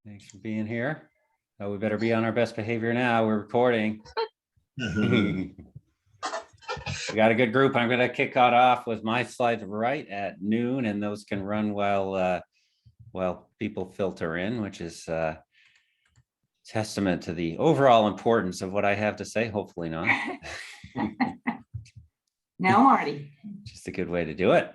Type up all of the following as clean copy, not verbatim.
Thanks for being here. Oh, we better be on our best behavior now. We're recording. We got a good group. I'm going to kick it off with my slides right at noon, and those can run while people filter in, which is testament to the overall importance of what I have to say. Hopefully not. Now, Marty. Just a good way to do it.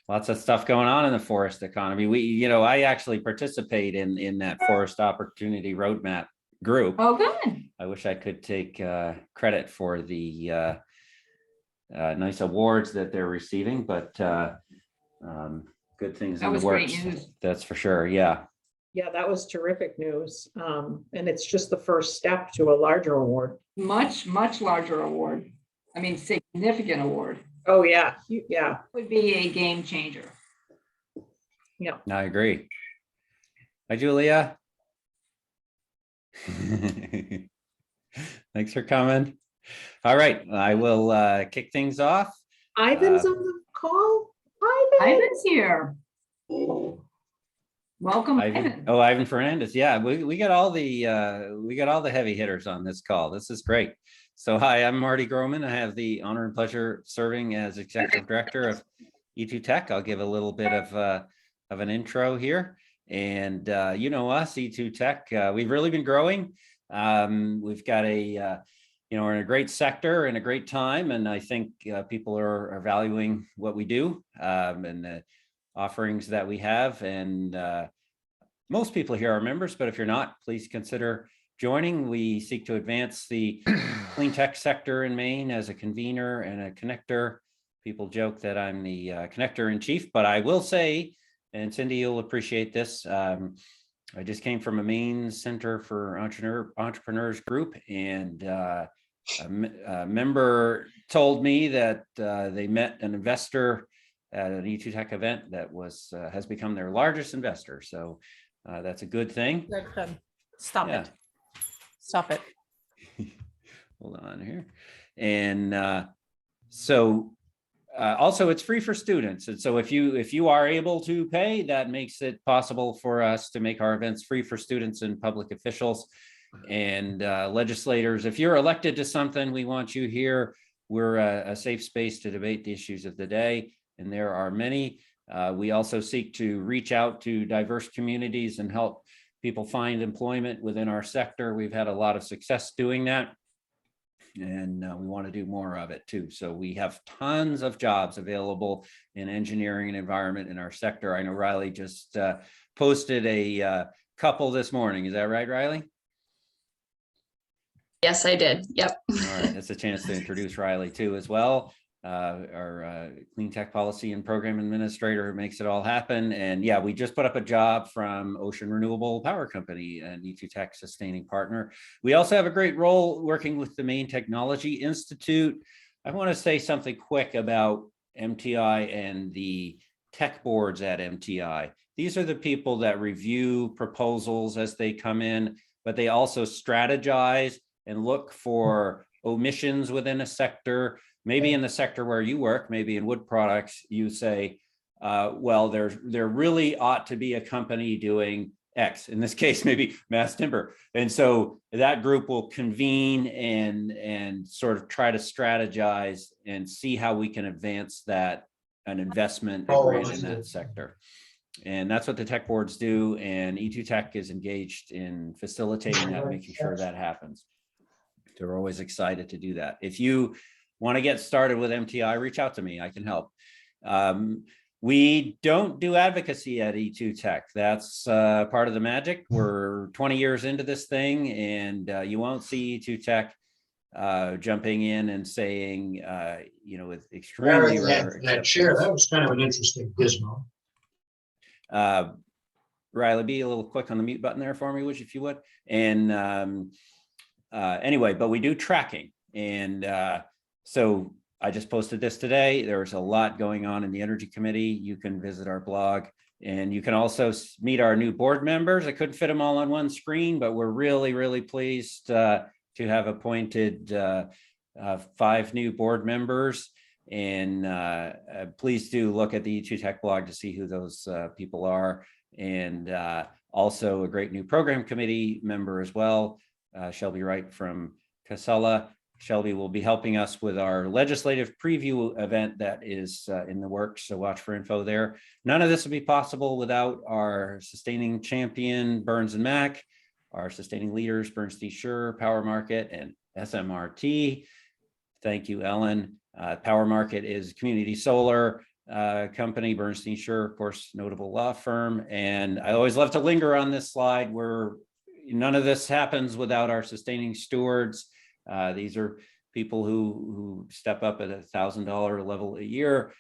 Lots of stuff going on in the forest economy. I actually participate in that forest opportunity roadmap group. Oh, good. I wish I could take credit for the nice awards that they're receiving, but good things in the works. Great news. That's for sure. Yeah. Yeah, that was terrific news. And it's just the first step to a larger award. Much, much larger award. I mean, significant award. Oh, yeah. Yeah. Would be a game changer. Yeah. I agree. Hi, Julia. Thanks for coming. All right. I will kick things off. Ivan's on the call. Ivan's here. Welcome, Ivan. Oh, Ivan Fernandez. Yeah, we got all the heavy hitters on this call. This is great. So hi, I'm Marty Groman. I have the honor and pleasure serving as executive director of E2 Tech. I'll give a little bit of an intro here. And you know us, E2 Tech, we've really been growing. We've got we're in a great sector and a great time. And I think people are valuing what we do and the offerings that we have. And most people here are members, but if you're not, please consider joining. We seek to advance the clean tech sector in Maine as a convener and a connector. People joke that I'm the connector in chief, but I will say, and Cindy, you'll appreciate this. I just came from a Maine Center for Entrepreneurs group, and a member told me that they met an investor at an E2 Tech event that has become their largest investor. So that's a good thing. Stop it. Stop it. Hold on here. And also it's free for students. And so if you are able to pay, that makes it possible for us to make our events free for students and public officials and legislators. If you're elected to something, we want you here. We're a safe space to debate the issues of the day. And there are many. We also seek to reach out to diverse communities and help people find employment within our sector. We've had a lot of success doing that. And we want to do more of it too. So we have tons of jobs available in engineering and environment in our sector. I know Riley just posted a couple this morning. Is that right, Riley? Yes, I did. Yep. All right, that's a chance to introduce Riley too as well. Our clean tech policy and program administrator who makes it all happen. And yeah, we just put up a job from Ocean Renewable Power Company, an E2 Tech sustaining partner. We also have a great role working with the Maine Technology Institute. I want to say something quick about MTI and the tech boards at MTI. These are the people that review proposals as they come in, but they also strategize and look for omissions within a sector. Maybe in the sector where you work, maybe in wood products, you say, well, there really ought to be a company doing X. In this case, maybe mass timber. And so that group will convene and sort of try to strategize and see how we can advance an investment in that sector. And that's what the tech boards do. And E2 Tech is engaged in facilitating that, making sure that happens. They're always excited to do that. If you want to get started with MTI, reach out to me. I can help. We don't do advocacy at E2 Tech. That's part of the magic. We're 20 years into this thing, and you won't see E2 Tech jumping in and saying, with extremely rare. That chair, that was kind of an interesting gizmo. Riley, be a little quick on the mute button there for me, if you would. And anyway, but we do tracking. And so I just posted this today. There's a lot going on in the Energy Committee. You can visit our blog, and you can also meet our new board members. I couldn't fit them all on one screen, but we're really, really pleased to have appointed 5 new board members. And please do look at the E2 Tech blog to see who those people are. And also a great new program committee member as well, Shelby Wright from Casella. Shelby will be helping us with our legislative preview event that is in the works, so watch for info there. None of this would be possible without our sustaining champion, Burns and Mac, our sustaining leaders, Bernstein Sure, Power Market, and SMRT. Thank you, Ellen. Power Market is community solar company, Bernstein Sure, of course, notable law firm. And I always love to linger on this slide where none of this happens without our sustaining stewards. These are people who step up at $1,000 level a year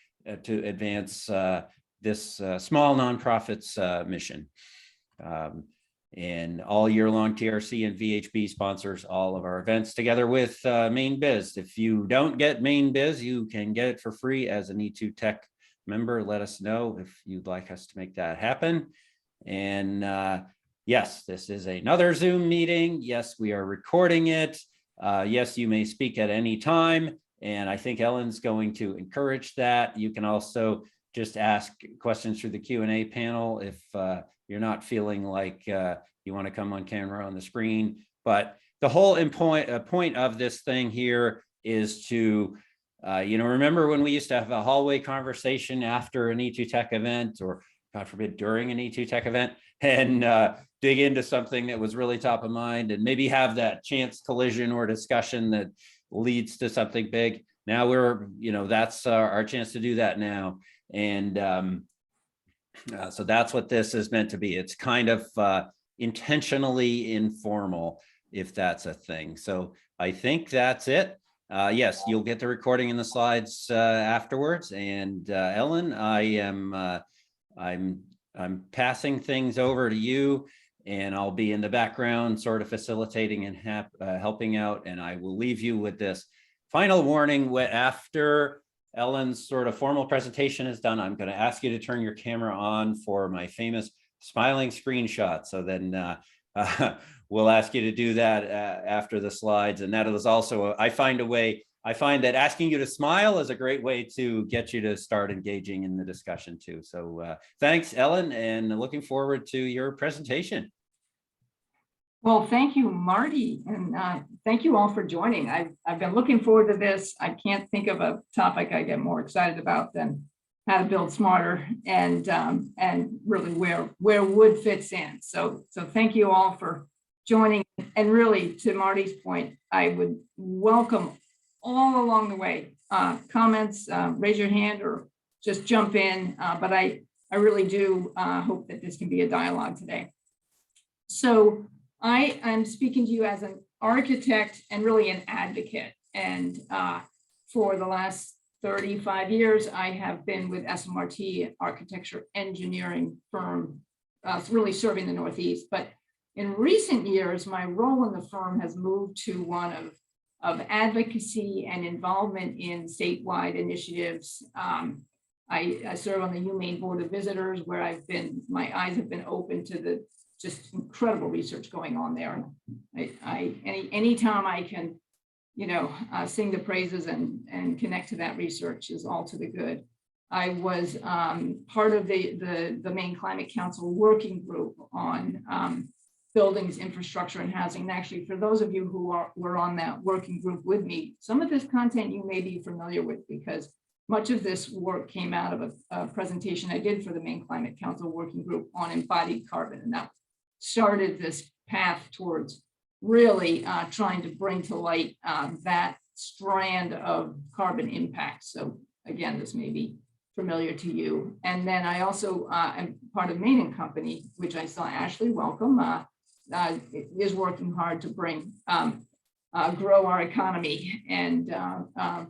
to advance this small nonprofit's mission. And all year long, TRC and VHB sponsors all of our events together with Maine Biz. If you don't get Maine Biz, you can get it for free as an E2 Tech member. Let us know if you'd like us to make that happen. And yes, this is another Zoom meeting. Yes, we are recording it. Yes, you may speak at any time, and I think Ellen's going to encourage that. You can also just ask questions through the Q&A panel if you're not feeling like you want to come on camera on the screen. But the whole point of this thing here is to, remember when we used to have a hallway conversation after an E2 Tech event, or God forbid, during an E2 Tech event, and dig into something that was really top of mind and maybe have that chance collision or discussion that leads to something big. Now we're, that's our chance to do that now. And so that's what this is meant to be. It's kind of intentionally informal, if that's a thing. So I think that's it. Yes, you'll get the recording and the slides afterwards. And Ellen, I'm passing things over to you, and I'll be in the background sort of facilitating and helping out. And I will leave you with this final warning. After Ellen's sort of formal presentation is done, I'm going to ask you to turn your camera on for my famous smiling screenshot. So then we'll ask you to do that after the slides. And that is also, I find that asking you to smile is a great way to get you to start engaging in the discussion too. So thanks, Ellen, and looking forward to your presentation. Well, thank you, Marty, and thank you all for joining. I've been looking forward to this. I can't think of a topic I get more excited about than how to build smarter and really where wood fits in. So thank you all for joining. And really, to Marty's point, I would welcome all along the way comments, raise your hand or just jump in. But I really do hope that this can be a dialogue today. So I am speaking to you as an architect and really an advocate. And for the last 35 years, I have been with SMRT Architecture Engineering firm, really serving the Northeast. But in recent years, my role in the firm has moved to one of advocacy and involvement in statewide initiatives. I serve on the Maine Board of Visitors, where my eyes have been open to the just incredible research going on there. Anytime I can, sing the praises and connect to that research is all to the good. I was part of the Maine Climate Council working group on buildings, infrastructure, and housing. And actually, for those of you who were on that working group with me, some of this content you may be familiar with, because much of this work came out of a presentation I did for the Maine Climate Council working group on embodied carbon. And that started this path towards really trying to bring to light that strand of carbon impact. So again, this may be familiar to you. And then I also am part of Maine & Company, which I saw Ashley, welcome, is working hard to bring, grow our economy and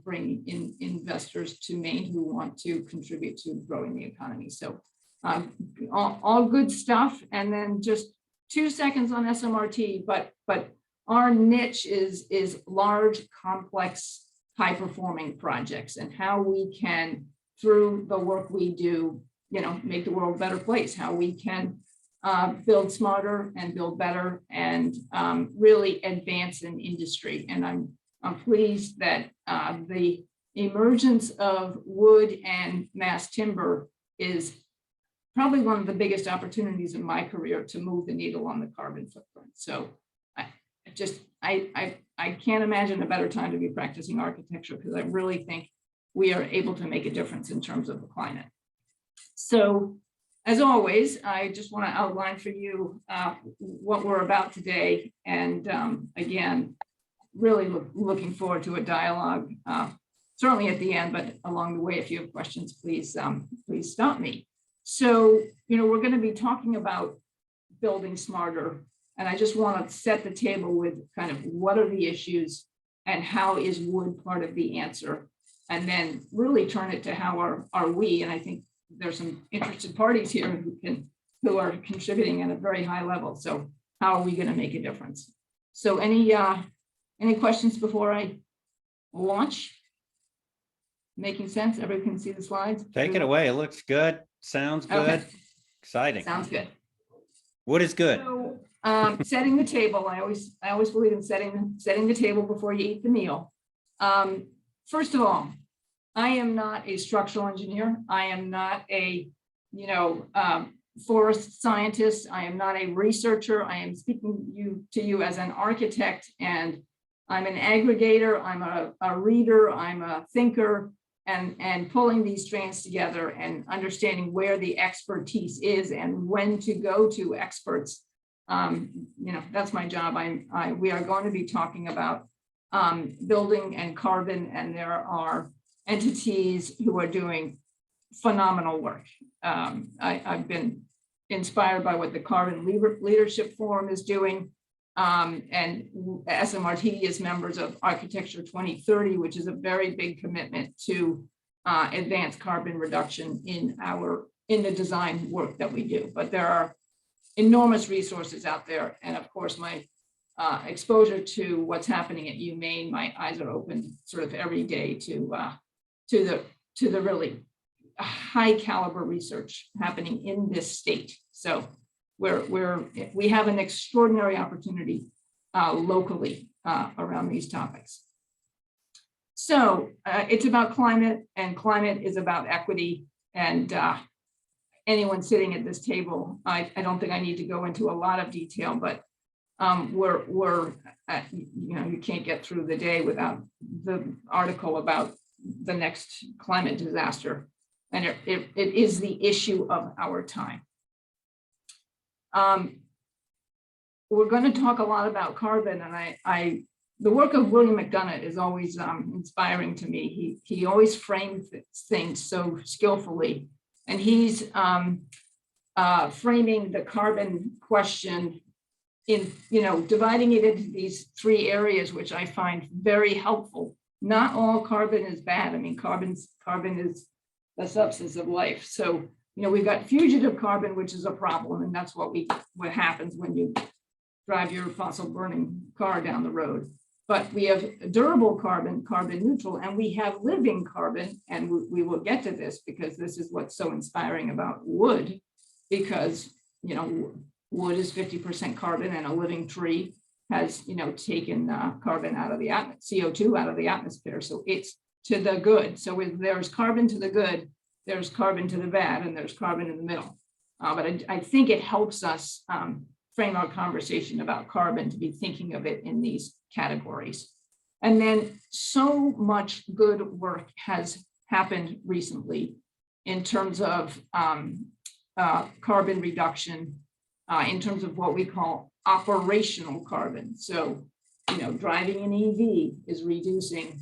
bring in investors to Maine who want to contribute to growing the economy. So all good stuff. And then just 2 seconds on SMRT, but our niche is large, complex, high-performing projects, and how we can, through the work we do, make the world a better place, how we can build smarter and build better and really advance in industry. And I'm pleased that the emergence of wood and mass timber is probably one of the biggest opportunities in my career to move the needle on the carbon footprint. So I can't imagine a better time to be practicing architecture, because I really think we are able to make a difference in terms of the climate. So as always, I just want to outline for you what we're about today. And again, really looking forward to a dialogue, certainly at the end, but along the way, if you have questions, please stop me. So, we're going to be talking about building smarter. And I just want to set the table with kind of what are the issues and how is wood part of the answer? And then really turn it to how are we? And I think there's some interested parties here who are contributing at a very high level. So how are we going to make a difference? So any questions before I launch? Making sense? Everybody can see the slides? Take it away. It looks good. Sounds good. Okay. Exciting. Sounds good. What is good? So, setting the table. I always believe in setting the table before you eat the meal. First of all, I am not a structural engineer. I am not a forest scientist. I am not a researcher. I am speaking to you as an architect, and I'm an aggregator. I'm a reader. I'm a thinker. And pulling these strands together and understanding where the expertise is and when to go to experts. That's my job. We are going to be talking about building and carbon, and there are entities who are doing phenomenal work. I've been inspired by what the Carbon Leadership Forum is doing. And SMRT is members of Architecture 2030, which is a very big commitment to advance carbon reduction in the design work that we do. But there are enormous resources out there. And of course, my exposure to what's happening at Maine, my eyes are open sort of every day to the really high caliber research happening in this state. So we have an extraordinary opportunity locally around these topics. So it's about climate, and climate is about equity. And anyone sitting at this table, I don't think I need to go into a lot of detail, but you can't get through the day without the article about the next climate disaster. And it is the issue of our time. We're going to talk a lot about carbon, and the work of William McDonough is always inspiring to me. He always frames things so skillfully, and he's framing the carbon question in, dividing it into these three areas, which I find very helpful. Not all carbon is bad. I mean, carbon is the substance of life. So we've got fugitive carbon, which is a problem, and that's what happens when you drive your fossil burning car down the road. But we have durable carbon, carbon neutral, and we have living carbon, and we will get to this because this is what's so inspiring about wood, because wood is 50% carbon, and a living tree has taken carbon out of the CO2 out of the atmosphere. So it's to the good. So if there's carbon to the good, there's carbon to the bad, and there's carbon in the middle. But I think it helps us frame our conversation about carbon to be thinking of it in these categories. And then so much good work has happened recently in terms of carbon reduction, in terms of what we call operational carbon. So, driving an EV is reducing,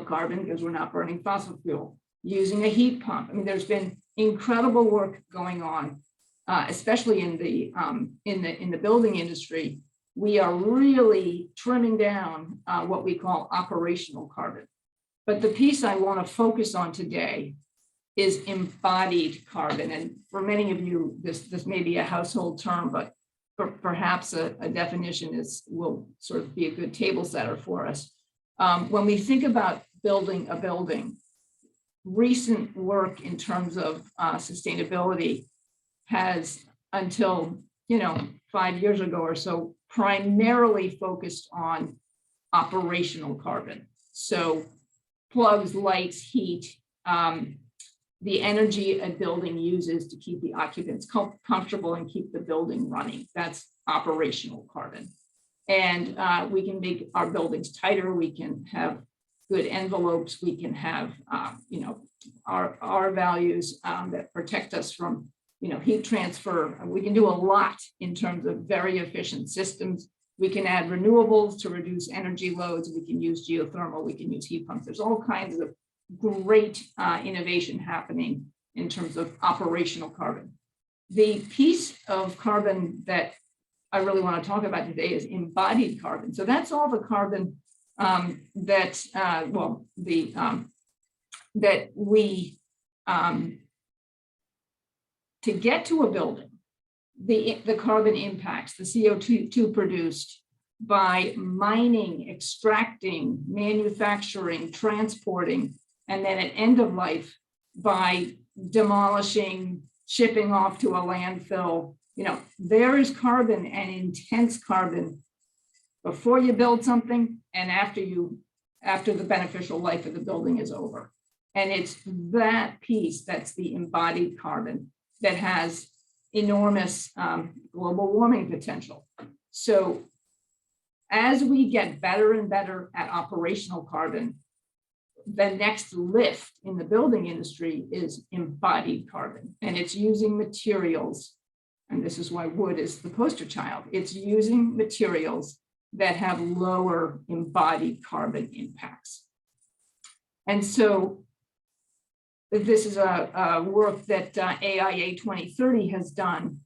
carbon because we're not burning fossil fuel. Using a heat pump. I mean, there's been incredible work going on, especially in the building industry. We are really trimming down what we call operational carbon. But the piece I want to focus on today is embodied carbon. And for many of you, this may be a household term, but perhaps a definition will sort of be a good table setter for us. When we think about building a building, recent work in terms of sustainability has, until 5 years ago or so, primarily focused on operational carbon. So plugs, lights, heat, the energy a building uses to keep the occupants comfortable and keep the building running. That's operational carbon. And we can make our buildings tighter. We can have good envelopes. We can have, our values that protect us from, heat transfer. We can do a lot in terms of very efficient systems. We can add renewables to reduce energy loads. We can use geothermal. We can use heat pumps. There's all kinds of great innovation happening in terms of operational carbon. The piece of carbon that I really want to talk about today is embodied carbon. So that's all the carbon that we to get to a building, the carbon impacts, the CO2 produced by mining, extracting, manufacturing, transporting, and then at end of life by demolishing, shipping off to a landfill. There is carbon and intense carbon before you build something and after the beneficial life of the building is over. And it's that piece that's the embodied carbon that has enormous global warming potential. So as we get better and better at operational carbon, the next lift in the building industry is embodied carbon, and it's using materials. And this is why wood is the poster child. It's using materials that have lower embodied carbon impacts. And so this is a work that AIA 2030 has done.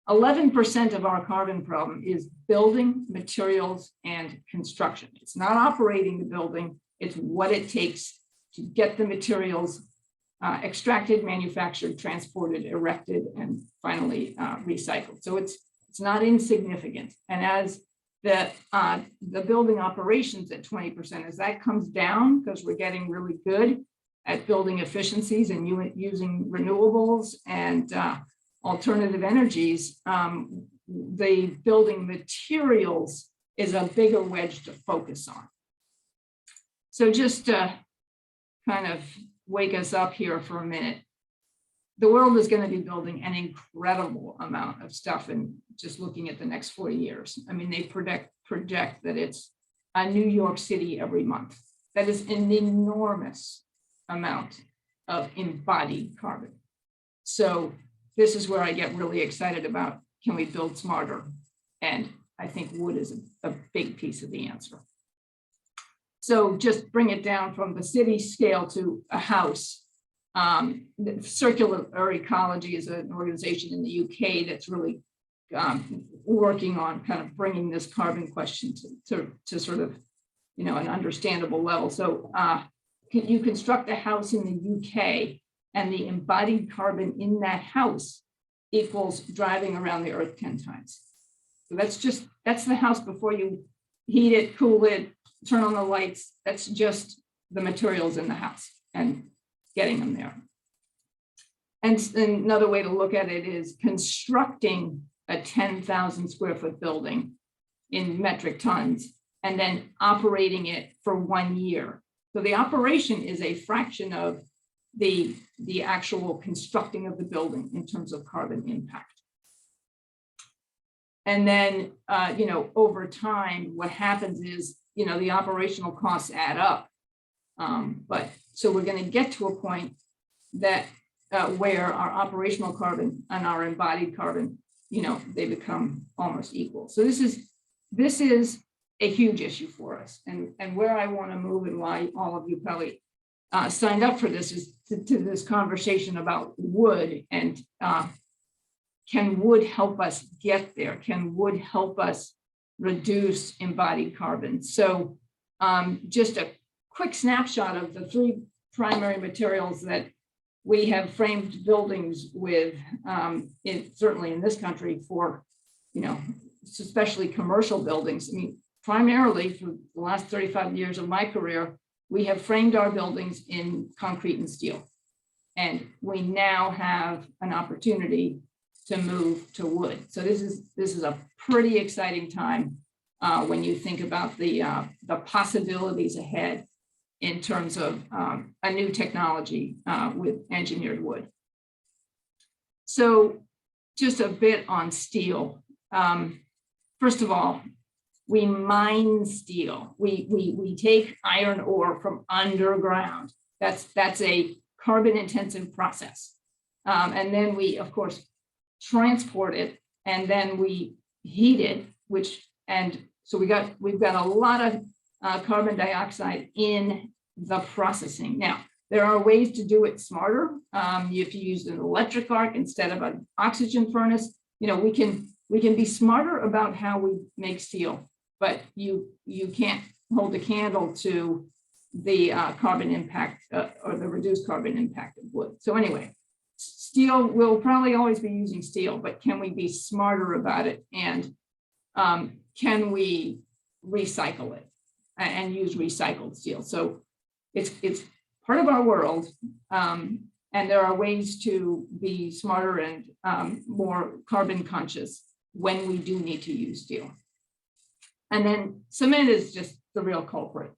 11% of our carbon problem is building materials and construction. It's not operating the building. It's what it takes to get the materials extracted, manufactured, transported, erected, and finally recycled. So it's not insignificant. And as the building operations at 20%, as that comes down, because we're getting really good at building efficiencies and using renewables and alternative energies, the building materials is a bigger wedge to focus on. So just to kind of wake us up here for a minute, the world is going to be building an incredible amount of stuff in just looking at the next 40 years. I mean, they project that it's a New York City every month. That is an enormous amount of embodied carbon. So this is where I get really excited about, can we build smarter? And I think wood is a big piece of the answer. So just bring it down from the city scale to a house. Circular Ecology is an organization in the UK that's really working on kind of bringing this carbon question to sort of, an understandable level. So you construct a house in the UK and the embodied carbon in that house equals driving around the earth 10 times. So that's the house before you heat it, cool it, turn on the lights. That's just the materials in the house and getting them there. And another way to look at it is constructing a 10,000 square foot building in metric tons and then operating it for 1 year. So the operation is a fraction of the actual constructing of the building in terms of carbon impact. And then, over time, what happens is, the operational costs add up. But so we're going to get to a point that where our operational carbon and our embodied carbon, they become almost equal. So this is a huge issue for us. And where I want to move and why all of you probably signed up for this is to this conversation about wood and can wood help us get there? Can wood help us reduce embodied carbon? So just a quick snapshot of the 3 primary materials that we have framed buildings with, certainly in this country for, especially commercial buildings. I mean, primarily for the last 35 years of my career, we have framed our buildings in concrete and steel. And we now have an opportunity to move to wood. So this is a pretty exciting time when you think about the possibilities ahead. in terms of a new technology with engineered wood. So just a bit on steel. First of all, we mine steel. We take iron ore from underground. That's a carbon intensive process. And then we, of course, transport it, and then we heat it, so we've got a lot of carbon dioxide in the processing. Now, there are ways to do it smarter. If you use an electric arc instead of an oxygen furnace, we can be smarter about how we make steel, but you can't hold a candle to the carbon impact or the reduced carbon impact of wood. So anyway, steel, we'll probably always be using steel, but can we be smarter about it? And can we recycle it and use recycled steel? So it's part of our world, and there are ways to be smarter and more carbon conscious when we do need to use steel. And then cement is just the real culprit.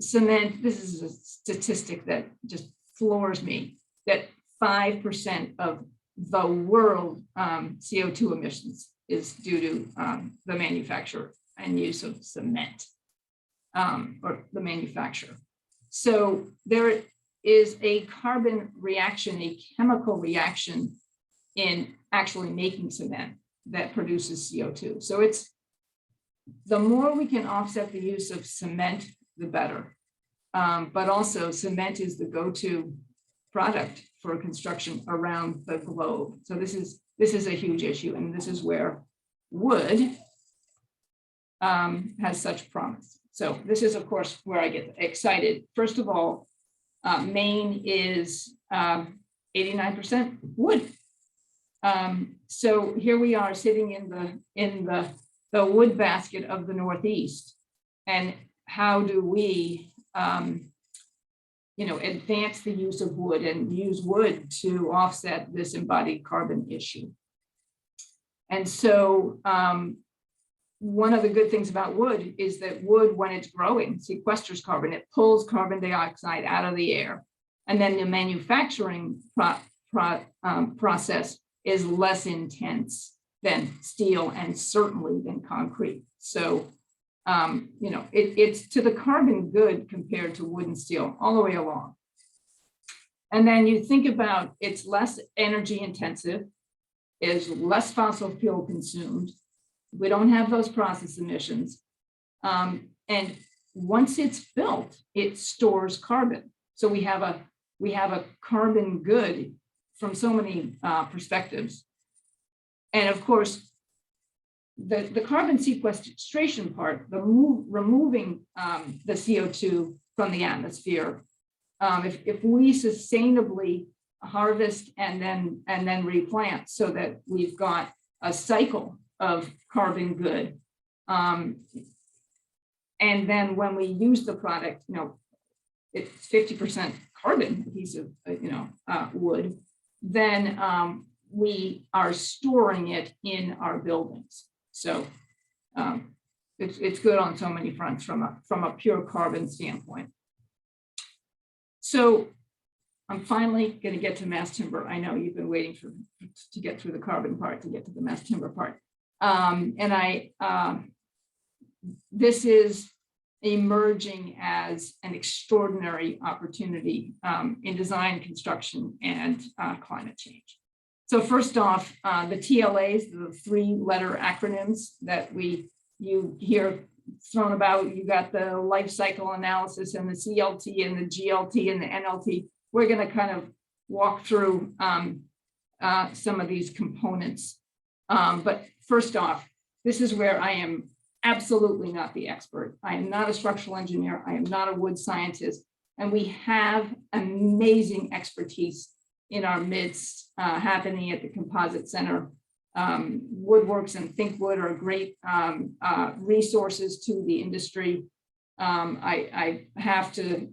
Cement, this is a statistic that just floors me, that 5% of the world CO2 emissions is due to the manufacture and use of cement, or the manufacturer. So there is a carbon reaction, a chemical reaction in actually making cement that produces CO2. So it's, the more we can offset the use of cement, the better. But also cement is the go-to product for construction around the globe. So this is a huge issue, and this is where wood has such promise. So this is, of course, where I get excited. First of all, Maine is 89% wood. So here we are sitting in the wood basket of the Northeast, and how do we advance the use of wood and use wood to offset this embodied carbon issue? And so one of the good things about wood is that wood, when it's growing, sequesters carbon. It pulls carbon dioxide out of the air, and then the manufacturing process is less intense than steel and certainly than concrete. So it's to the carbon good compared to wood and steel all the way along. And then you think about, it's less energy intensive, is less fossil fuel consumed. We don't have those process emissions. And once it's built, it stores carbon. So we have a carbon good from so many perspectives. And of course, the carbon sequestration part, removing the CO2 from the atmosphere, if we sustainably harvest and then replant, so that we've got a cycle of carbon good, and then when we use the product, it's 50% carbon, a piece of wood, then we are storing it in our buildings. So it's good on so many fronts from a pure carbon standpoint. So I'm finally going to get to mass timber. I know you've been waiting to get through the carbon part to get to the mass timber part. This is emerging as an extraordinary opportunity in design, construction, and climate change. So first off, the TLAs, the 3-letter acronyms that you hear thrown about, you got the life cycle analysis and the CLT and the GLT and the NLT. We're going to kind of walk through some of these components. But first off, this is where I am absolutely not the expert. I am not a structural engineer. I am not a wood scientist. And we have amazing expertise in our midst happening at the Composite Center. Woodworks and Think Wood are great resources to the industry. I have to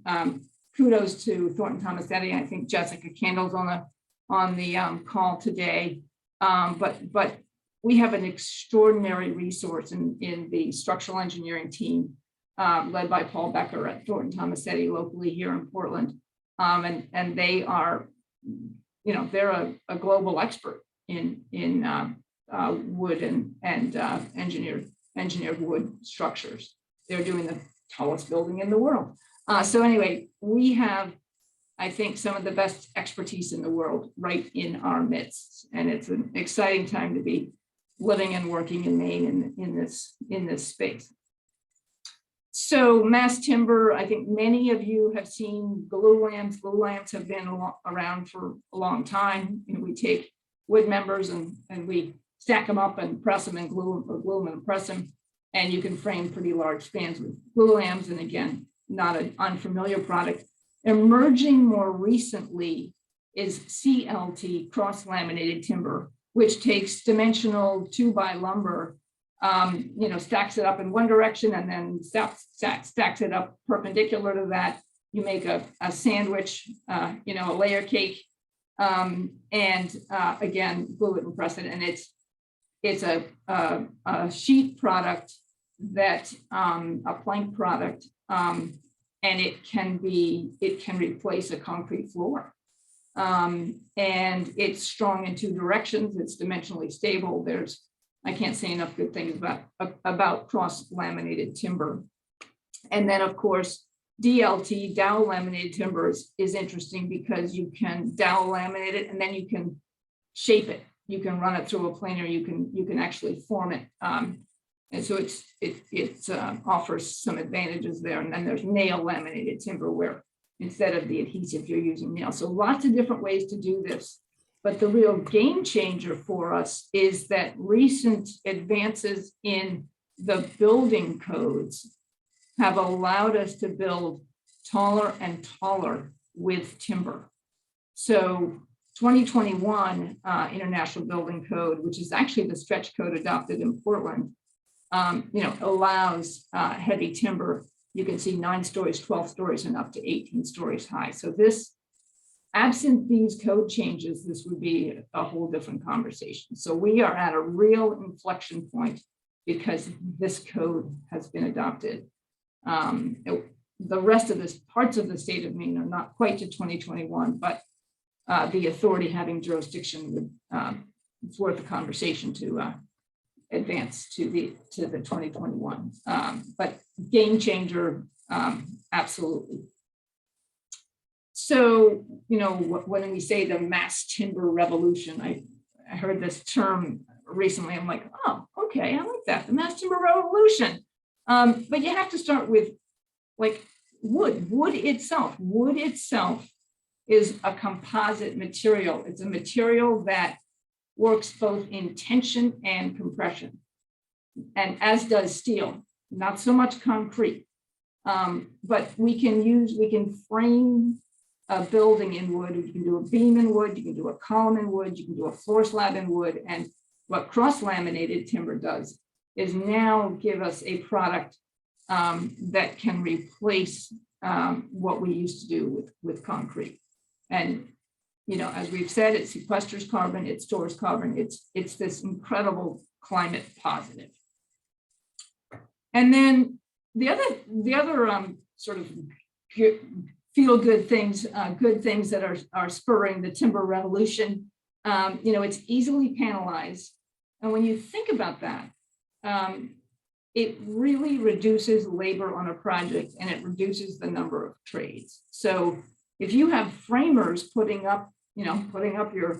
kudos to Thornton Tomasetti. I think Jessica Kendall's on the call today. But we have an extraordinary resource in the structural engineering team led by Paul Becker at Thornton Tomasetti locally here in Portland. And they are, they're a global expert in wood and engineered wood structures. They're doing the tallest building in the world. So anyway, we have, I think, some of the best expertise in the world right in our midst. And it's an exciting time to be living and working in Maine in this space. So mass timber, I think many of you have seen glue lamps. Glue lamps have been around for a long time. We take wood members and we stack them up and press them and glue them and press them. And you can frame pretty large spans with glue lamps. And again, not an unfamiliar product. Emerging more recently is CLT, cross-laminated timber, which takes dimensional 2x lumber, stacks it up in one direction and then stacks it up perpendicular to that. You make a sandwich, a layer cake, and again, glue it and press it. And it's a sheet product that, a plank product, and it can replace a concrete floor. And it's strong in two directions. It's dimensionally stable. I can't say enough good things about cross-laminated timber. And then of course, DLT, dowel laminated timbers, is interesting because you can dowel laminate it and then you can shape it. You can run it through a planer. You can actually form it. And so it offers some advantages there. And then there's nail laminated timber where instead of the adhesive, you're using nail. So lots of different ways to do this. But the real game changer for us is that recent advances in the building codes have allowed us to build taller and taller with timber. So 2021 International Building Code, which is actually the stretch code adopted in Portland, allows heavy timber. You can see 9 stories, 12 stories, and up to 18 stories high. So this, absent these code changes, this would be a whole different conversation. So we are at a real inflection point because this code has been adopted. The rest of this, parts of the state of Maine are not quite to 2021, but the authority having jurisdiction would, it's worth a conversation to advance to the 2021. But game changer, absolutely. So, when we say the mass timber revolution, I heard this term recently. I'm like, oh, okay, I like that, the mass timber revolution. But you have to start with like wood. Wood itself is a composite material. It's a material that works both in tension and compression, and as does steel, not so much concrete. But we can frame a building in wood. You can do a beam in wood, you can do a column in wood, you can do a floor slab in wood. And what cross-laminated timber does is now give us a product that can replace what we used to do with concrete. And as we've said, it sequesters carbon, it stores carbon. It's this incredible climate positive. And then the other sort of feel good things that are spurring the timber revolution. It's easily panelized, and when you think about that, it really reduces labor on a project, and it reduces the number of trades. So if you have framers putting up your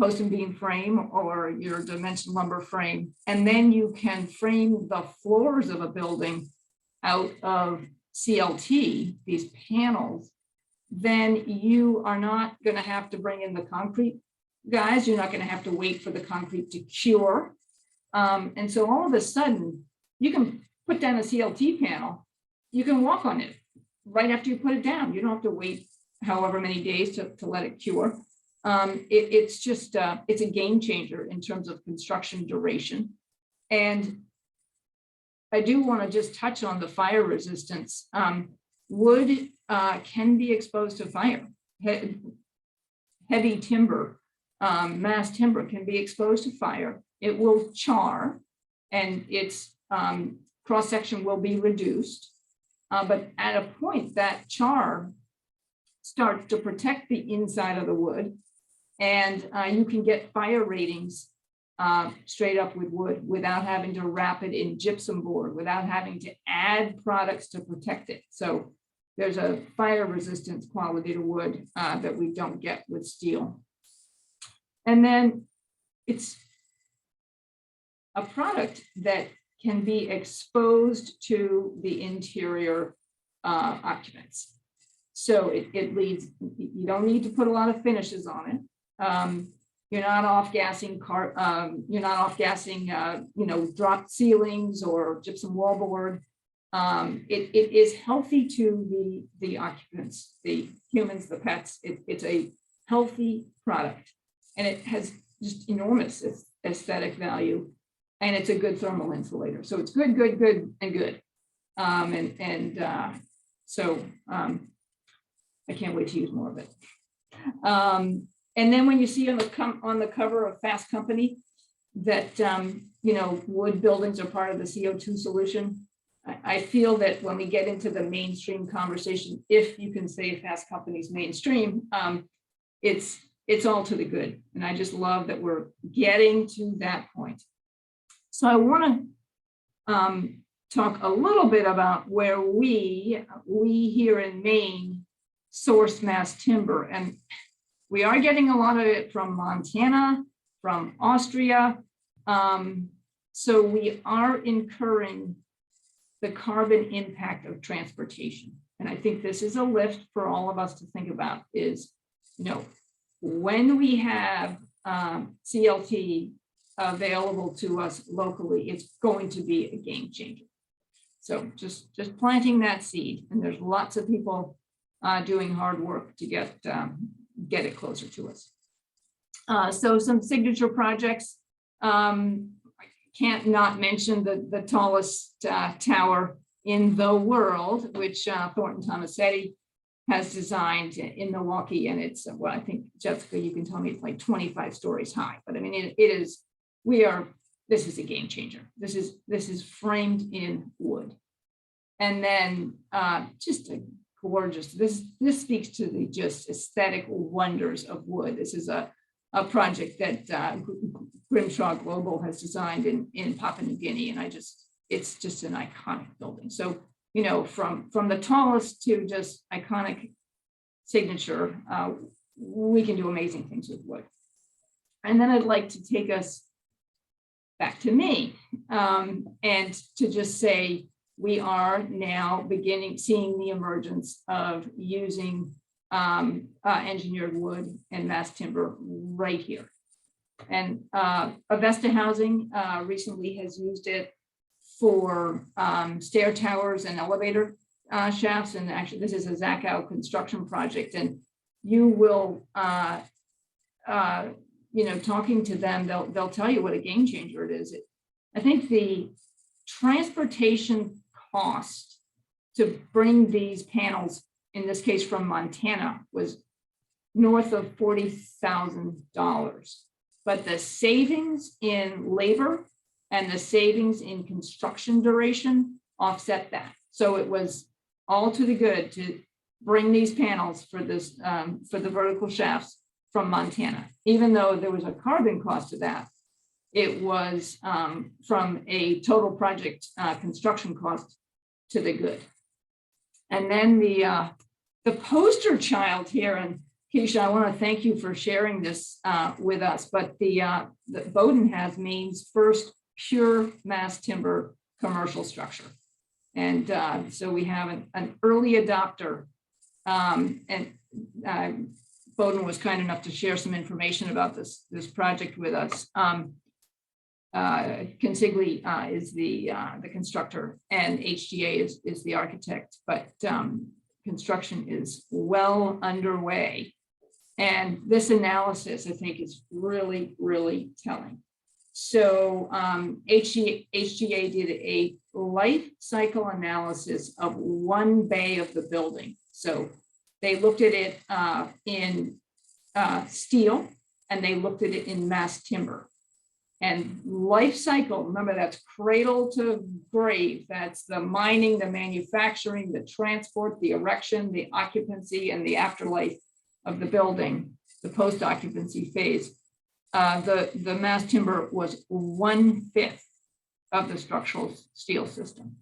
post and beam frame or your dimension lumber frame, and then you can frame the floors of a building out of CLT, these panels, then you are not going to have to bring in the concrete guys. You're not going to have to wait for the concrete to cure. And so all of a sudden, you can put down a CLT panel, you can walk on it right after you put it down. You don't have to wait however many days to let it cure. It's a game changer in terms of construction duration. And I do want to just touch on the fire resistance. Wood can be exposed to fire. Heavy timber, mass timber can be exposed to fire. It will char, and it's cross-section will be reduced. But at a point that char starts to protect the inside of the wood, and you can get fire ratings straight up with wood without having to wrap it in gypsum board, without having to add products to protect it. So there's a fire resistance quality to wood that we don't get with steel. And then it's a product that can be exposed to the interior occupants. So it leads, you don't need to put a lot of finishes on it. You're not off-gassing drop ceilings or gypsum wallboard. It is healthy to the occupants, the humans, the pets. It's a healthy product, and it has just enormous aesthetic value, and it's a good thermal insulator. So it's good, good, good, and good. I can't wait to use more of it. And then when you see on the cover of Fast Company that wood buildings are part of the CO2 solution, I feel that when we get into the mainstream conversation, if you can say Fast Company's mainstream, it's all to the good. And I just love that we're getting to that point. So I want to talk a little bit about where we here in Maine source mass timber. And we are getting a lot of it from Montana, from Austria. So we are incurring the carbon impact of transportation. And I think this is a lift for all of us to think about is, when we have CLT available to us locally, it's going to be a game changer. So just planting that seed, and there's lots of people doing hard work to get it closer to us. So some signature projects. I can't not mention the tallest tower in the world, which Thornton Tomasetti has designed in Milwaukee, and it's, well, I think, Jessica, you can tell me it's like 25 stories high, but I mean, this is a game changer. This is framed in wood. And then just a gorgeous, this speaks to the just aesthetic wonders of wood. This is a project that Grimshaw Global has designed in Papua New Guinea, and it's just an iconic building. So, from the tallest to just iconic signature, we can do amazing things with wood. And then I'd like to take us back to Maine and to just say, we are now seeing the emergence of using engineered wood and mass timber right here. And Avesta Housing recently has used it for stair towers and elevator shafts. And actually, this is a Zachow construction project. And you will, talking to them, they'll tell you what a game changer it is. I think the transportation cost to bring these panels, in this case from Montana, was north of $40,000. But the savings in labor and the savings in construction duration offset that. So it was all to the good to bring these panels for this for the vertical shafts from Montana. Even though there was a carbon cost to that, it was from a total project construction cost to the good. And then the poster child here, and Keisha, I want to thank you for sharing this with us, but the Bowdoin has Maine's first pure mass timber commercial structure. And so we have an early adopter, and Bowdoin was kind enough to share some information about this project with us. Consigli is the constructor, and HGA is the architect, but construction is well underway. And this analysis, I think, is really, really telling. So HGA did a life cycle analysis of one bay of the building. So they looked at it in steel, and they looked at it in mass timber. And life cycle, remember that's cradle to grave. That's the mining, the manufacturing, the transport, the erection, the occupancy, and the afterlife of the building, the post-occupancy phase. The mass timber was 1/5 of the structural steel system.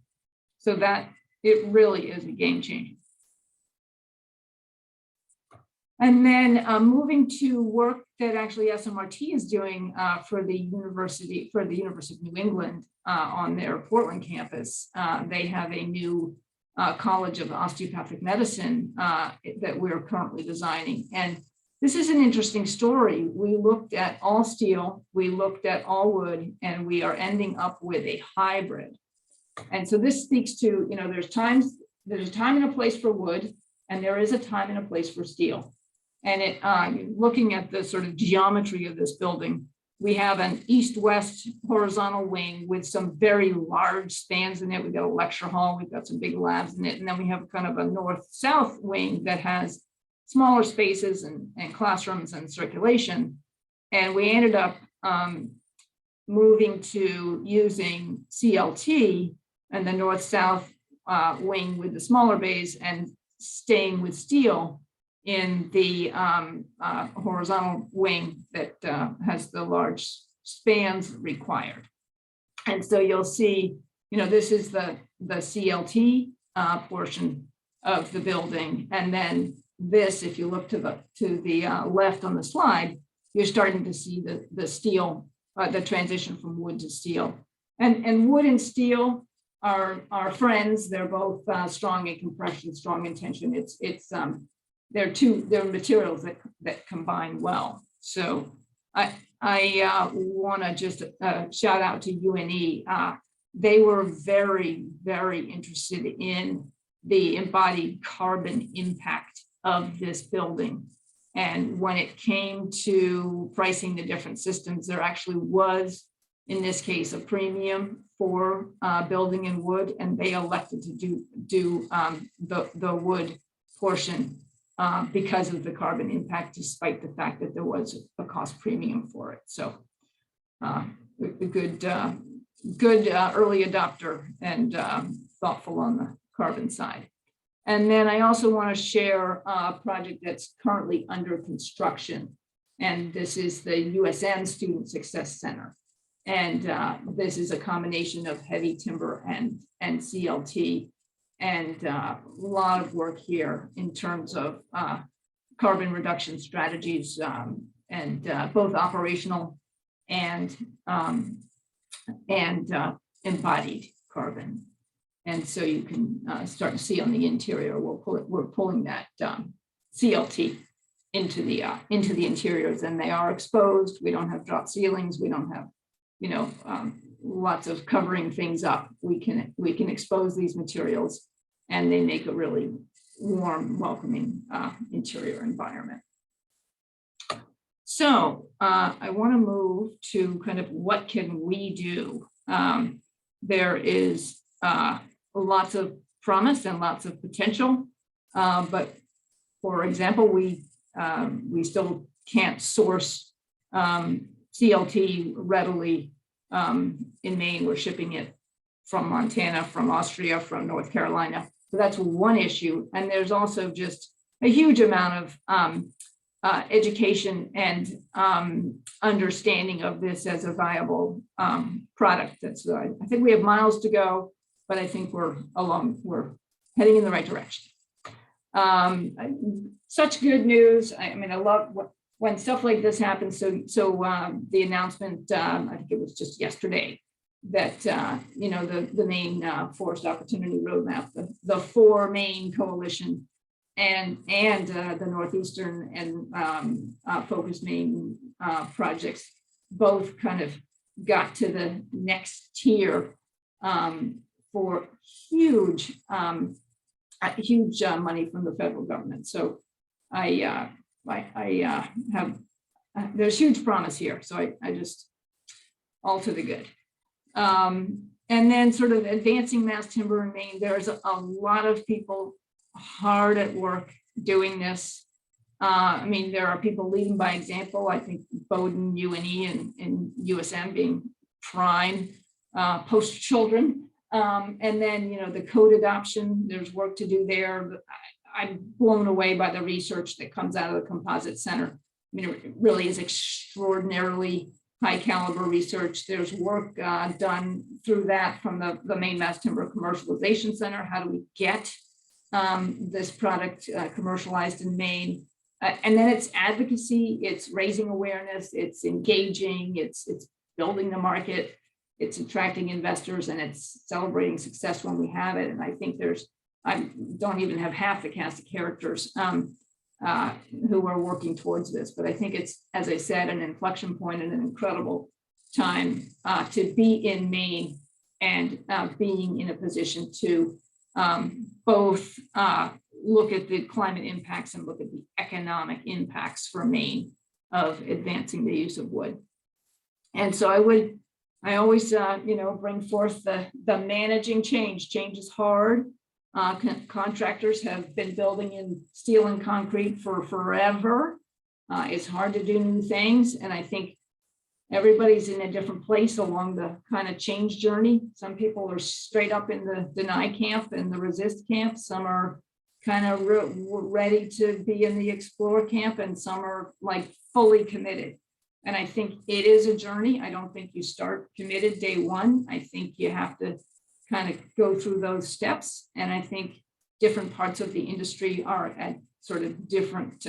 So that it really is a game changer. And then moving to work that actually SMRT is doing for the University of New England on their Portland campus. They have a new College of Osteopathic Medicine that we're currently designing. And this is an interesting story. We looked at all steel, we looked at all wood, and we are ending up with a hybrid. And so this speaks to, there's a time and a place for wood, and there is a time and a place for steel. And looking at the sort of geometry of this building, we have an east-west horizontal wing with some very large spans in it. We've got a lecture hall, we've got some big labs in it, and then we have kind of a north-south wing that has smaller spaces and classrooms and circulation. And we ended up moving to using CLT and the north-south wing with the smaller bays and staying with steel in the horizontal wing that has the large spans required. And so you'll see, this is the CLT portion of the building. And then this, if you look to the left on the slide, you're starting to see the steel, the transition from wood to steel. And wood and steel are friends. They're both strong in compression, strong in tension. They're materials that combine well. So I want to just shout out to UNE. They were very, very interested in the embodied carbon impact of this building. And when it came to pricing the different systems, there actually was, in this case, a premium for building in wood, and they elected to do the wood portion because of the carbon impact, despite the fact that there was a cost premium for it. So a good early adopter and thoughtful on the carbon side. And then I also want to share a project that's currently under construction. And this is the USN Student Success Center. And this is a combination of heavy timber and CLT. And a lot of work here in terms of carbon reduction strategies and both operational and embodied carbon. And so you can start to see on the interior, we're pulling that CLT into the interiors, and they are exposed. We don't have drop ceilings. We don't have, lots of covering things up. We can expose these materials, and they make a really warm, welcoming interior environment. So I want to move to kind of what can we do. There is lots of promise and lots of potential, but for example, we still can't source CLT readily in Maine. We're shipping it from Montana, from Austria, from North Carolina. So that's one issue. And there's also just a huge amount of education and understanding of this as a viable product. That's I think we have miles to go, but I think we're heading in the right direction. Such good news. I mean, I love when stuff like this happens. So the announcement, I think it was just yesterday, that the Maine Forest Opportunity Roadmap, the 4 Maine Coalition, and the Northeastern and Focus Maine projects both kind of got to the next tier for huge money from the federal government. So I have there's huge promise here. So I just all to the good. And then sort of advancing mass timber in Maine. There's a lot of people hard at work doing this. I mean, there are people leading by example. I think Bowdoin, UNE, and USM being prime post children. And then, the code adoption, there's work to do there. But I'm blown away by the research that comes out of the Composite Center. It really is extraordinarily high caliber research. There's work done through that from the Maine Mass Timber Commercialization Center. How do we get this product commercialized in Maine? And then it's advocacy, it's raising awareness, it's engaging, it's building the market, it's attracting investors, and it's celebrating success when we have it. And I think I don't even have half the cast of characters who are working towards this, but I think it's, as I said, an inflection point and an incredible time to be in Maine and being in a position to both look at the climate impacts and look at the economic impacts for Maine of advancing the use of wood. And so I always bring forth the managing change. Change is hard. Contractors have been building in steel and concrete for forever. It's hard to do new things. And I think everybody's in a different place along the kind of change journey. Some people are straight up in the deny camp and the resist camp. Some are kind of ready to be in the explore camp, and some are like fully committed. And I think it is a journey. I don't think you start committed day one. I think you have to kind of go through those steps. And I think different parts of the industry are at sort of different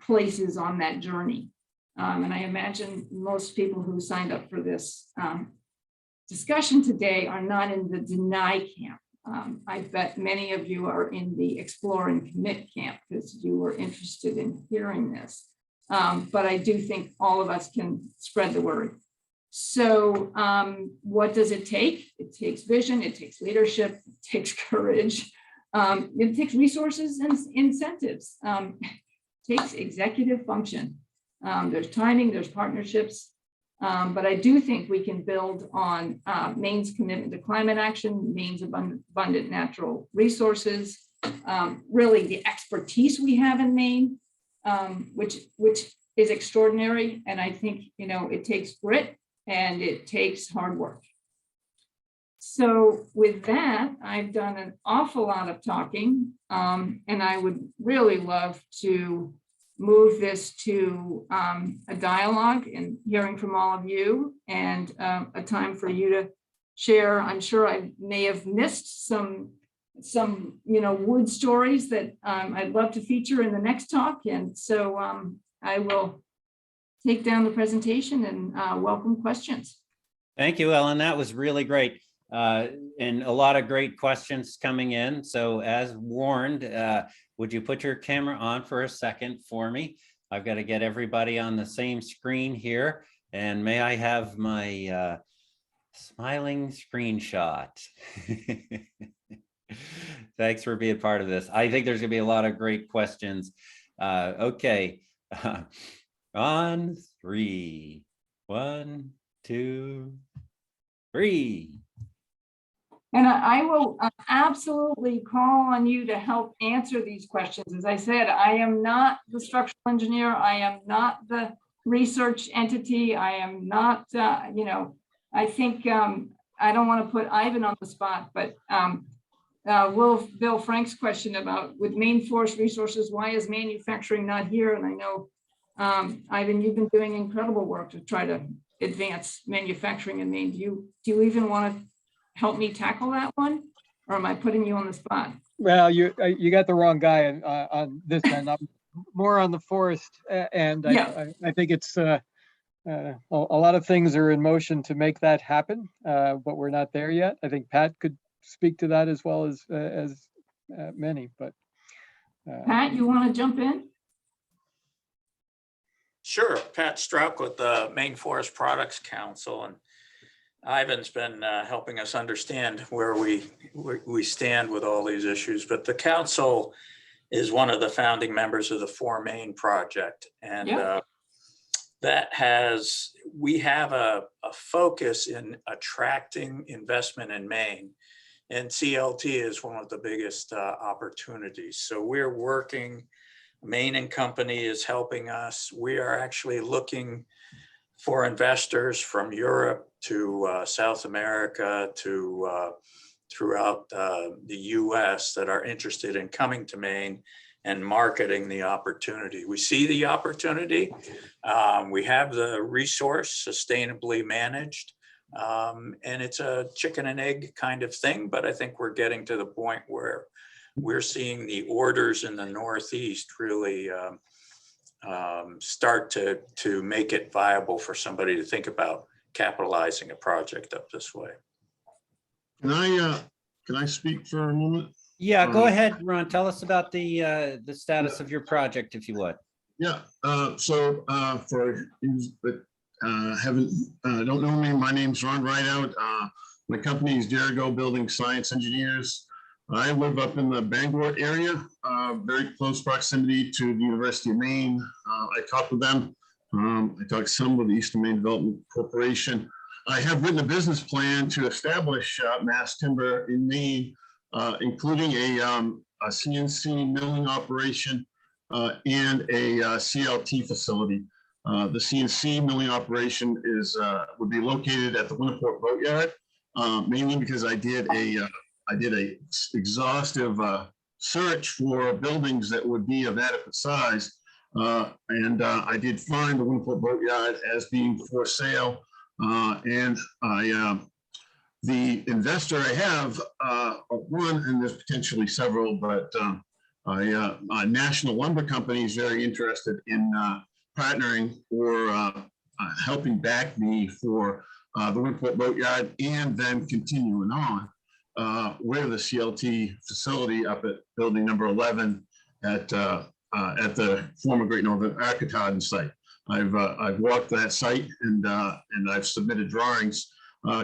places on that journey. And I imagine most people who signed up for this discussion today are not in the deny camp. I bet many of you are in the explore and commit camp because you were interested in hearing this. But I do think all of us can spread the word. So what does it take? It takes vision, it takes leadership, it takes courage, it takes resources and incentives, it takes executive function. There's timing, there's partnerships, but I do think we can build on Maine's commitment to climate action, Maine's abundant natural resources, really the expertise we have in Maine, which is extraordinary. And I think, it takes grit and it takes hard work. So with that, I've done an awful lot of talking, and I would really love to move this to a dialogue and hearing from all of you, and a time for you to share. I'm sure I may have missed some wood stories that I'd love to feature in the next talk. And so I will take down the presentation and welcome questions. Thank you, Ellen. That was really great. And a lot of great questions coming in. So as warned, would you put your camera on for a second for me? I've got to get everybody on the same screen here. And may I have my smiling screenshot? Thanks for being part of this. I think there's going to be a lot of great questions. Okay. On three. 1, 2, 3. And I will absolutely call on you to help answer these questions. As I said, I am not the structural engineer. I am not the research entity. I am not, I think I don't want to put Ivan on the spot, but Bill Frank's question about with Maine forest resources, why is manufacturing not here? And I know, Ivan, you've been doing incredible work to try to advance manufacturing in Maine. Do you even want to help me tackle that one, or am I putting you on the spot? Well, you got the wrong guy on this end. I'm more on the forest, and Yeah. I think it's a lot of things are in motion to make that happen, but we're not there yet. I think Pat could speak to that as well as many. But Pat, you want to jump in? Sure, Pat Strouk with the Maine Forest Products Council, and Ivan's been helping us understand where we stand with all these issues. But the council is one of the founding members of the For Maine project, and we have a focus in attracting investment in Maine, and CLT is one of the biggest opportunities. So we're working Maine and Company is helping us. We are actually looking for investors from Europe to South America to throughout the US that are interested in coming to Maine and marketing the opportunity. We see the opportunity. We have the resource sustainably managed. And it's a chicken and egg kind of thing, but I think we're getting to the point where we're seeing the orders in the Northeast really start to make it viable for somebody to think about capitalizing a project up this way. Can I speak for a moment? Yeah, go ahead, Ron. Tell us about the status of your project, if you would. Yeah, so for you that don't know me, my name's Ron Rideout. My company is Derigo Building Science Engineers. I live up in the Bangor area, very close proximity to the University of Maine. I talked with them. I talked some with the Eastern Maine Development Corporation. I have written a business plan to establish mass timber in Maine, including a CNC milling operation and a CLT facility. The CNC milling operation would be located at the Winniport Boatyard, mainly because I did a exhaustive search for buildings that would be of adequate size, and I did find the Winniport Boatyard as being for sale, and the investor I have, one, and there's potentially several, but a national lumber company is very interested in partnering or helping back me for the Winniport Boatyard and then continuing on with the CLT facility up at building number 11 at the former Great Northern Architects site. I've walked that site and I've submitted drawings,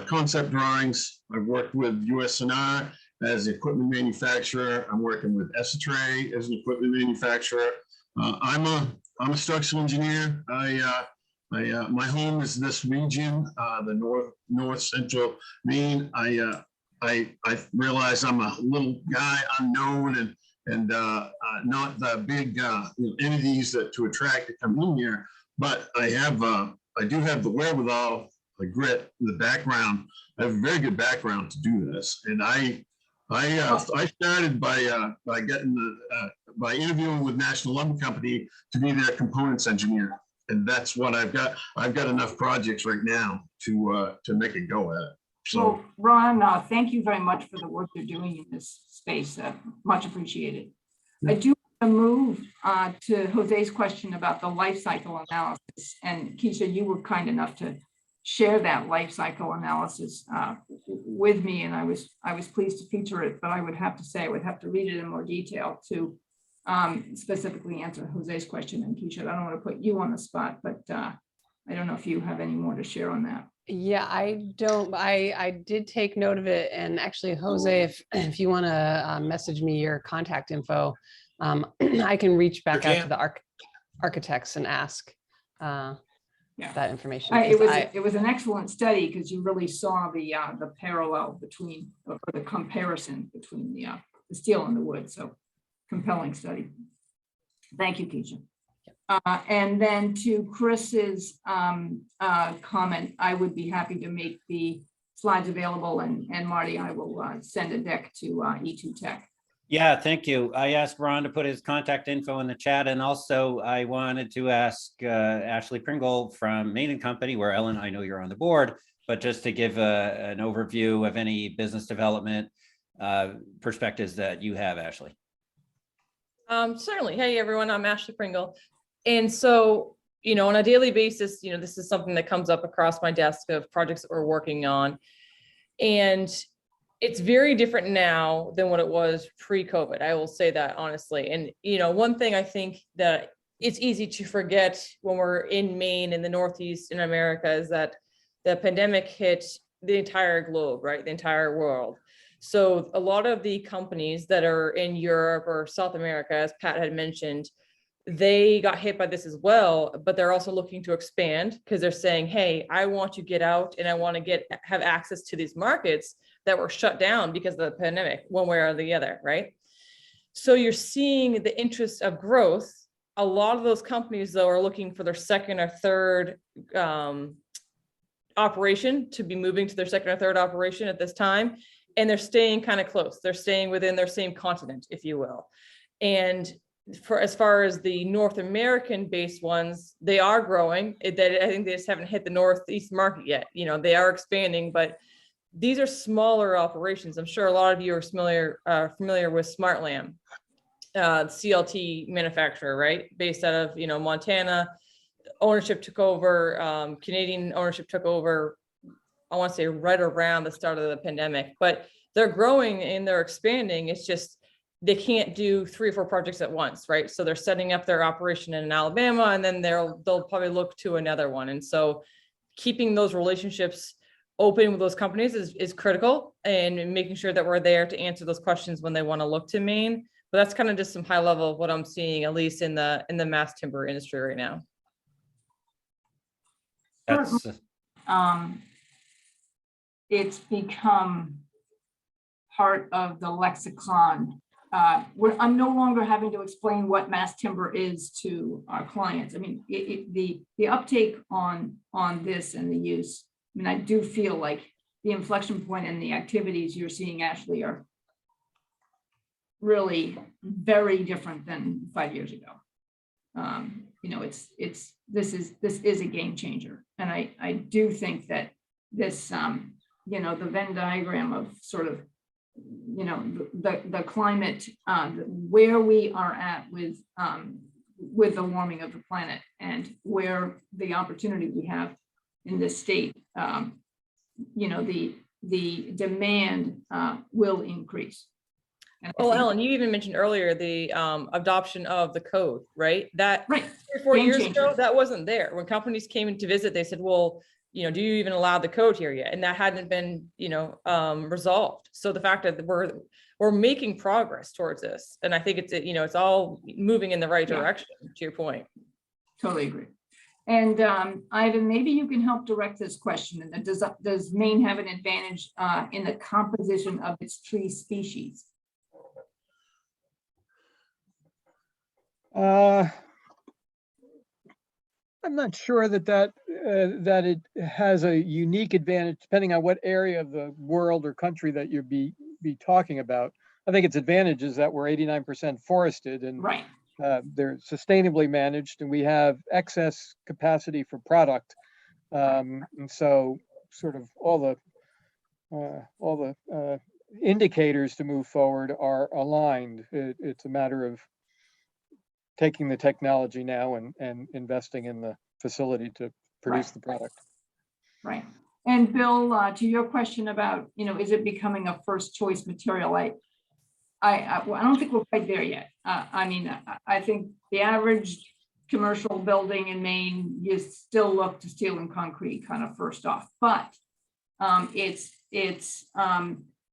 concept drawings. I've worked with USNR as the equipment manufacturer. I'm working with Essetray as an equipment manufacturer. I'm a structural engineer. My home is this region, the north central Maine. I realize I'm a little guy, unknown, and not the big entities that to attract to come in here. But I do have the wherewithal, the grit, the background. I have a very good background to do this, and I started by getting by interviewing with National Lumber Company to be their components engineer, and that's what I've got. I've got enough projects right now to make it go at it. So, Well, Ron, thank you very much for the work you're doing in this space. Much appreciated. I do want to move to Jose's question about the life cycle analysis. And Keisha, you were kind enough to share that life cycle analysis with me, and I was pleased to feature it. But I would have to say I would have to read it in more detail to specifically answer Jose's question. And Keisha, I don't want to put you on the spot, but I don't know if you have any more to share on that. Yeah, I don't, I did take note of it. And actually, Jose, if you want to message me your contact info, I can reach back out to the architects and ask that information. It was an excellent study because you really saw the parallel between, or the comparison between the steel and the wood. So compelling study. Thank you, Keisha. And then to Chris's comment, I would be happy to make the slides available, and Marty, I will send a deck to E2 Tech. Yeah, thank you. I asked Ron to put his contact info in the chat, and also I wanted to ask Ashley Pringle from Maine and Company, where Ellen, I know you're on the board, but just to give an overview of any business development perspectives that you have, Ashley. Certainly. Hey, everyone, I'm Ashley Pringle. And so, on a daily basis, this is something that comes up across my desk of projects that we're working on. And it's very different now than what it was pre-COVID. I will say that honestly. And, one thing I think that it's easy to forget when we're in Maine in the Northeast in America is that the pandemic hit the entire globe, right? The entire world. So a lot of the companies that are in Europe or South America, as Pat had mentioned, they got hit by this as well, but they're also looking to expand because they're saying, hey, I want to get out and I want to have access to these markets that were shut down because of the pandemic, one way or the other, right? So you're seeing the interest of growth a lot of those companies though are looking for their second or third operation to be moving to their second or third operation at this time. And they're staying kind of close. They're staying within their same continent, if you will. And for as far as the North American based ones, they are growing. I think they just haven't hit the Northeast market yet. You know, they are expanding, but these are smaller operations. I'm sure a lot of you are familiar with SmartLam, CLT manufacturer, right? Based out of, you know, Montana. Ownership took over, Canadian ownership took over, I want to say right around the start of the pandemic, but they're growing and they're expanding. It's just, they can't do 3 or 4 projects at once, right? So they're setting up their operation in Alabama, and then they'll probably look to another one. And so keeping those relationships open with those companies is critical, and making sure that we're there to answer those questions when they want to look to Maine. But that's kind of just some high level of what I'm seeing, at least in the mass timber industry right now. That's It's become part of the lexicon. I'm no longer having to explain what mass timber is to our clients. I mean, the uptake on this and the use, I mean, I do feel like the inflection point and the activities you're seeing, Ashley, are really very different than 5 years ago. You know, this is a game changer. And I do think that this, you know, the Venn diagram of sort of, you know, the climate, where we are at with the warming of the planet, and where the opportunity we have in this state, you know, the demand will increase. Well, Ellen, you even mentioned earlier the adoption of the code, right? That right. 3 or 4 Game years changer. ago, that wasn't there. When companies came in to visit, they said, well, you know, do you even allow the code here yet? And that hadn't been, you know, resolved. So the fact that we're making progress towards this, and I think it's, you know, it's all moving in the right direction, to your point. Totally agree. And Ivan, maybe you can help direct this question. And does Maine have an advantage in the composition of its tree species? I'm not sure that it has a unique advantage, depending on what area of the world or country that you'd be talking about. I think its advantage is that we're 89% forested, and right. They're sustainably managed, and we have excess capacity for product. And so sort of all the indicators to move forward are aligned. It's a matter of taking the technology now and investing in the facility to produce the product. Right. And Bill, to your question about, you know, is it becoming a first choice material? I don't think we're quite there yet. I mean, I think the average commercial building in Maine, you still look to steel and concrete kind of first off, but it's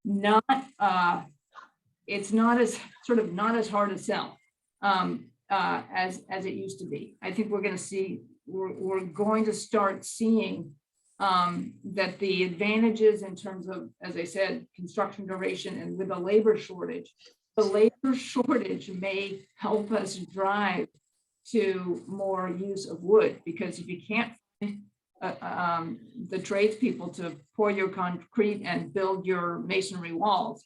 not as hard to sell as it used to be. I think we're going to start seeing that the advantages in terms of, as I said, construction duration, and with a labor shortage, the labor shortage may help us drive to more use of wood, because if you can't find the tradespeople to pour your concrete and build your masonry walls,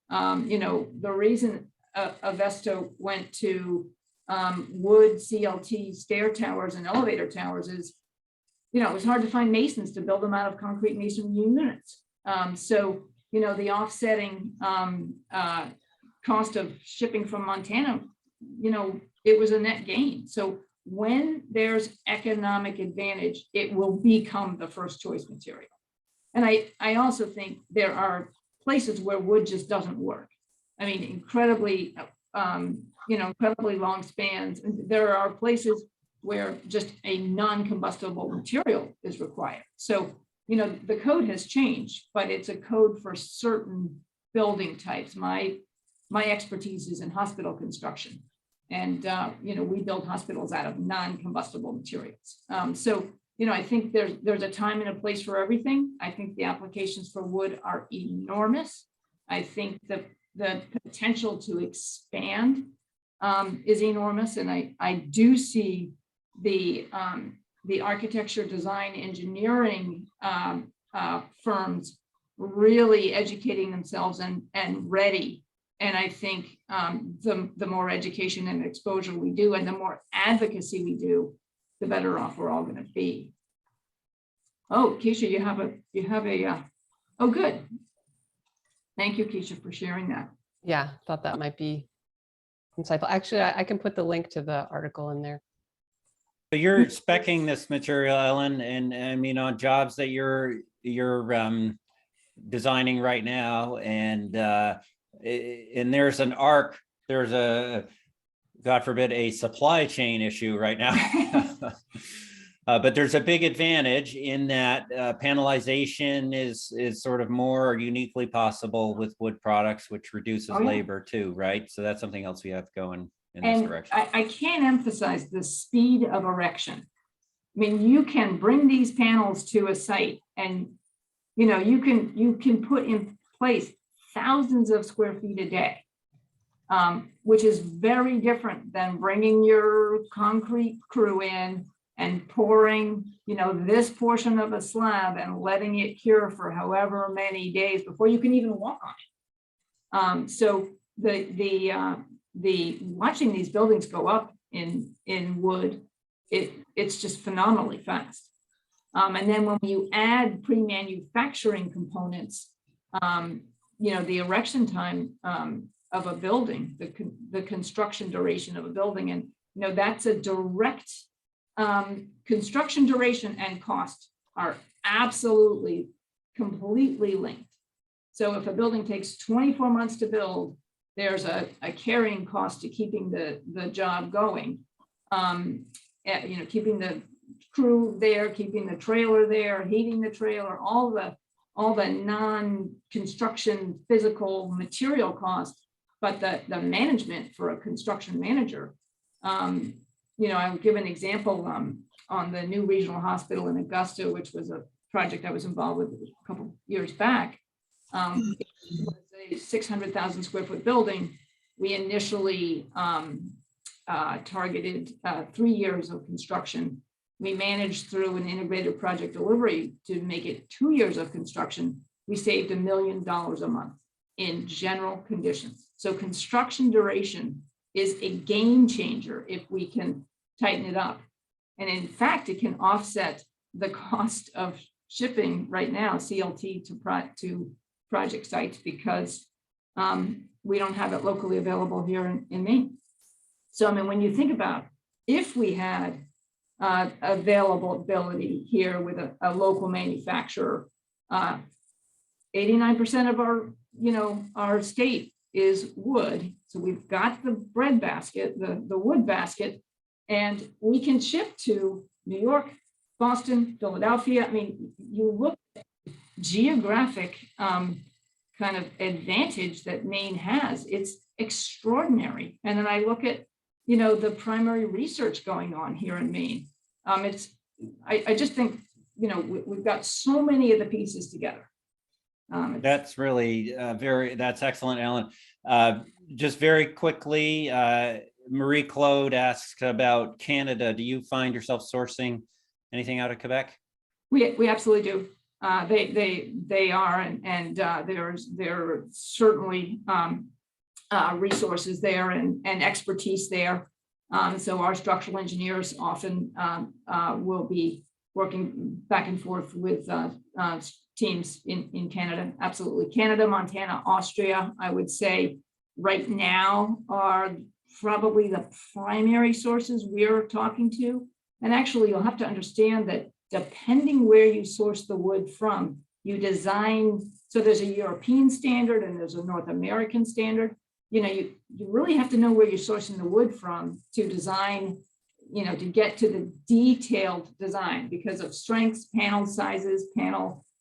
you know, the reason Avesto went to wood CLT stair towers and elevator towers is, you know, it was hard to find masons to build them out of concrete masonry units. So, you know, the offsetting cost of shipping from Montana, you know, it was a net gain. So when there's economic advantage, it will become the first choice material. And I also think there are places where wood just doesn't work. I mean, incredibly long spans. And there are places where just a non-combustible material is required. So, you know, the code has changed, but it's a code for certain building types. My expertise is in hospital construction. And, you know, we build hospitals out of non-combustible materials. So, you know, I think there's a time and a place for everything. I think the applications for wood are enormous. I think the potential to expand is enormous, and I do see the architecture, design, engineering firms really educating themselves and ready. And I think the more education and exposure we do, and the more advocacy we do, the better off we're all going to be. Oh, Keisha, you have a oh, good. Thank you, Keisha, for sharing that. Yeah, thought that might be insightful. Actually, I can put the link to the article in there. So you're speccing this material, Ellen, and I mean, on jobs that you're designing right now, and there's an arc, there's a, God forbid, a supply chain issue right now. But there's a big advantage in that panelization is sort of more uniquely possible with wood products, which reduces labor too, right? So that's something else we have going in this direction. I can't emphasize the speed of erection. I mean, you can bring these panels to a site, and you can put in place thousands of square feet a day, which is very different than bringing your concrete crew in and pouring, this portion of a slab and letting it cure for however many days before you can even walk on it. So the watching these buildings go up in wood, it's just phenomenally fast. And then when you add pre-manufacturing components, the erection time of a building, the construction duration of a building, and that's a direct construction duration and cost are absolutely completely linked. So if a building takes 24 months to build, there's a carrying cost to keeping the job going. Keeping the crew there, keeping the trailer there, heating the trailer, all the non-construction physical material costs, but the management for a construction manager. I'll give an example on the new regional hospital in Augusta, which was a project I was involved with a couple years back. It was a 600,000 square foot building. We initially targeted 3 years of construction. We managed through an integrated project delivery to make it 2 years of construction. We saved $1 million a month in general conditions. So construction duration is a game changer if we can tighten it up. And in fact, it can offset the cost of shipping right now, CLT to project sites, because we don't have it locally available here in Maine. So, I mean, when you think about if we had availability here with a local manufacturer, 89% of our state is wood. So we've got the bread basket, the wood basket, and we can ship to New York, Boston, Philadelphia. I mean, you look at geographic kind of advantage that Maine has, it's extraordinary. And then I look at, the primary research going on here in Maine. I just think, we've got so many of the pieces together. That's really that's excellent, Ellen. Just very quickly, Marie Claude asks about Canada. Do you find yourself sourcing anything out of Quebec? We absolutely do. They are, and there are certainly resources there and expertise there. So our structural engineers often will be working back and forth with teams in Canada. Absolutely. Canada, Montana, Austria, I would say right now are probably the primary sources we're talking to. And actually, you'll have to understand that depending where you source the wood from, you design, so there's a European standard and there's a North American standard. You really have to know where you're sourcing the wood from to design, to get to the detailed design because of strengths, panel sizes,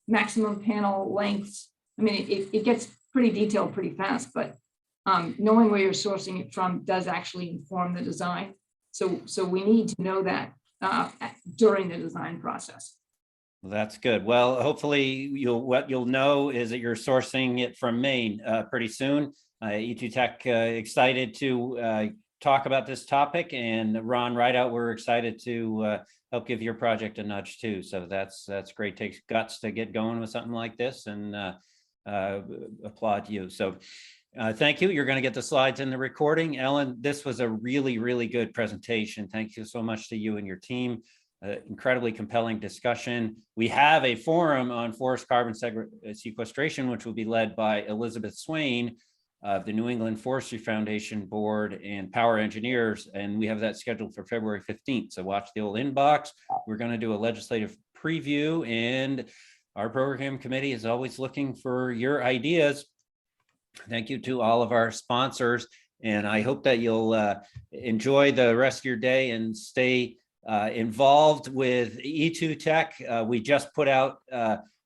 maximum panel lengths. I mean, it gets pretty detailed pretty fast, but knowing where you're sourcing it from does actually inform the design. So we need to know that during the design process. Well, that's good. Well, hopefully what you'll know is that you're sourcing it from Maine pretty soon. E2 Tech excited to talk about this topic. And Ron Rideout, we're excited to help give your project a nudge too. So that's great. Takes guts to get going with something like this, and applaud you. So thank you. You're going to get the slides in the recording. Ellen, this was a really, really good presentation. Thank you so much to you and your team. Incredibly compelling discussion. We have a forum on forest carbon sequestration, which will be led by Elizabeth Swain of the New England Forestry Foundation Board and Power Engineers, and we have that scheduled for February 15th. So watch the old inbox. We're going to do a legislative preview, and our program committee is always looking for your ideas. Thank you to all of our sponsors, and I hope that you'll enjoy the rest of your day and stay involved with E2 Tech. We just put out,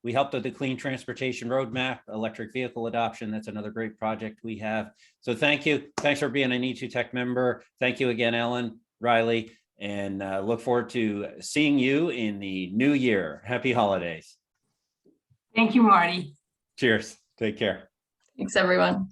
we helped with the Clean Transportation Roadmap, electric vehicle adoption. That's another great project we have. So thank you. Thanks for being an E2 Tech member. Thank you again, Ellen, Riley, and look forward to seeing you in the new year. Happy holidays. Thank you, Marty. Cheers. Take care. Thanks, everyone.